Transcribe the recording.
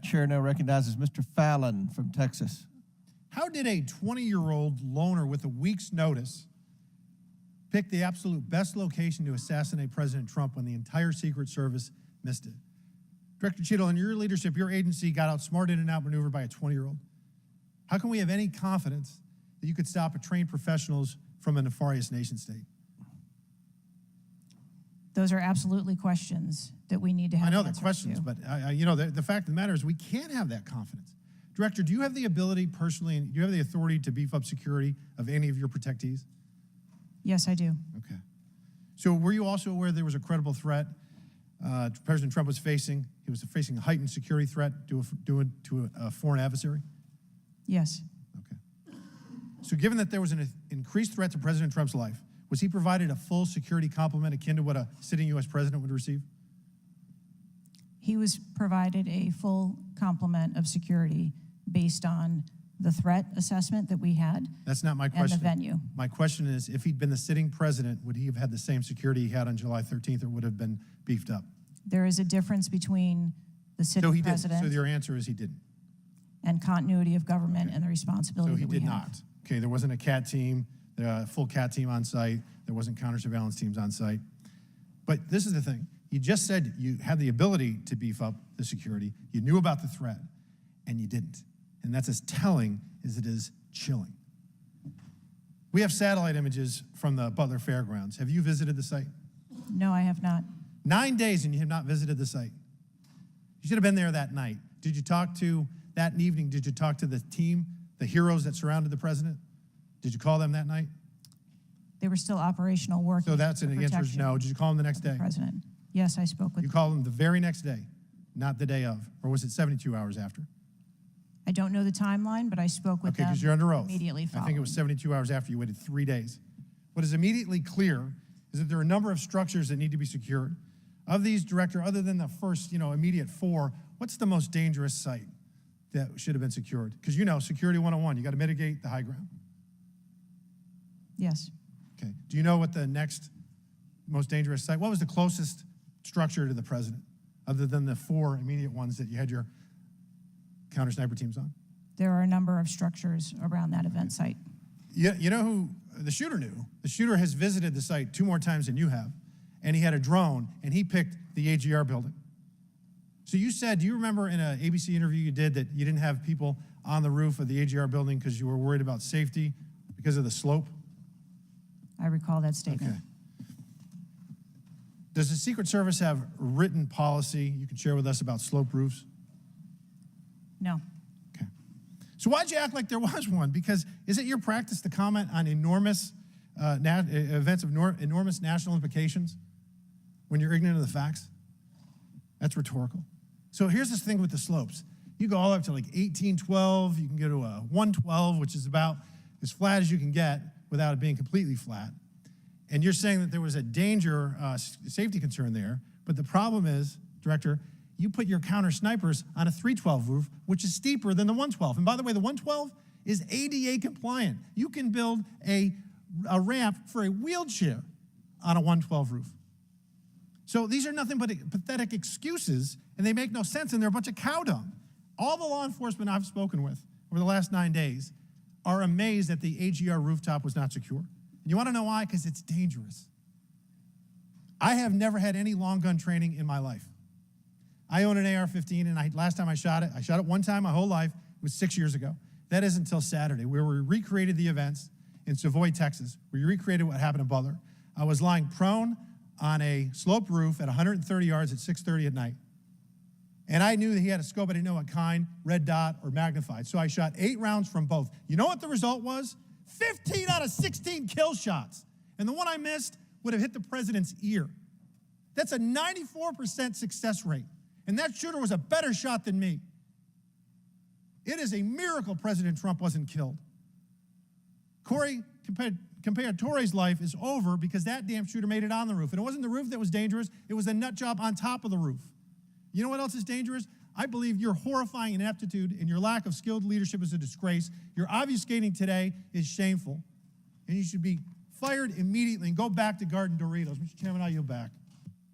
Chair now recognizes Mr. Fallon from Texas. How did a 20-year-old loner with a week's notice pick the absolute best location to assassinate President Trump when the entire Secret Service missed it? Director Cheatle, in your leadership, your agency got outsmarted and outmaneuvered by a 20-year-old. How can we have any confidence that you could stop a trained professionals from a nefarious nation state? Those are absolutely questions that we need to have. I know they're questions, but the fact of the matter is we can't have that confidence. Director, do you have the ability personally, and do you have the authority to beef up security of any of your protectees? Yes, I do. Okay. So were you also aware there was a credible threat President Trump was facing? He was facing a heightened security threat to a foreign adversary? Yes. Okay. So given that there was an increased threat to President Trump's life, was he provided a full security complement akin to what a sitting U.S. president would receive? He was provided a full complement of security based on the threat assessment that we had. That's not my question. And the venue. My question is, if he'd been the sitting president, would he have had the same security he had on July 13th, or would have been beefed up? There is a difference between the sitting president. So your answer is he didn't. And continuity of government and the responsibility that we have. So he did not. Okay, there wasn't a CAT team, a full CAT team on site. There wasn't counter surveillance teams on site. But this is the thing. You just said you had the ability to beef up the security. You knew about the threat, and you didn't. And that's as telling as it is chilling. We have satellite images from the Butler Fairgrounds. Have you visited the site? No, I have not. 9 days and you have not visited the site. You should have been there that night. Did you talk to, that evening, did you talk to the team, the heroes that surrounded the president? Did you call them that night? They were still operational working. So that's an answer is no. Did you call them the next day? President. Yes, I spoke with them. You called them the very next day, not the day of, or was it 72 hours after? I don't know the timeline, but I spoke with them. Okay, because you're under oath. Immediately following. I think it was 72 hours after. You waited 3 days. What is immediately clear is that there are a number of structures that need to be secured. Of these, Director, other than the first, immediate 4, what's the most dangerous site that should have been secured? Because Security 101, you got to mitigate the high ground. Yes. Okay. Do you know what the next most dangerous site, what was the closest structure to the president, other than the 4 immediate ones that you had your counter sniper teams on? There are a number of structures around that event site. You know who the shooter knew? The shooter has visited the site 2 more times than you have, and he had a drone, and he picked the AGR building. So you said, do you remember in an ABC interview you did that you didn't have people on the roof of the AGR building because you were worried about safety because of the slope? I recall that statement. Okay. Does the Secret Service have written policy you can share with us about slope roofs? No. Okay. So why'd you act like there was one? Because is it your practice to comment on enormous events of enormous national implications when you're ignorant of the facts? That's rhetorical. So here's this thing with the slopes. You go all up to like 1812, you can go to a 112, which is about as flat as you can get without it being completely flat. And you're saying that there was a danger, safety concern there, but the problem is, Director, you put your counter snipers on a 312 roof, which is steeper than the 112. And by the way, the 112 is ADA compliant. You can build a ramp for a wheelchair on a 112 roof. So these are nothing but pathetic excuses, and they make no sense, and they're a bunch of cow dung. All the law enforcement I've spoken with over the last 9 days are amazed that the AGR rooftop was not secure. And you want to know why? Because it's dangerous. I have never had any long gun training in my life. I own an AR-15, and last time I shot it one time my whole life. It was 6 years ago. That is until Saturday, where we recreated the events in Savoy, Texas. We recreated what happened in Butler. I was lying prone on a sloped roof at 130 yards at 6:30 at night. And I knew that he had a scope. I didn't know what kind, red dot or magnified. So I shot 8 rounds from both. You know what the result was? 15 out of 16 kill shots. And the one I missed would have hit the president's ear. That's a 94% success rate. And that shooter was a better shot than me. It is a miracle President Trump wasn't killed. Corey Comparatore's life is over because that damn shooter made it on the roof. And it wasn't the roof that was dangerous. It was the nut job on top of the roof. You know what else is dangerous? I believe your horrifying ineptitude and your lack of skilled leadership is a disgrace. Your obfuscating today is shameful. And you should be fired immediately and go back to Garden Doritos. Mr. Chairman, I yield back.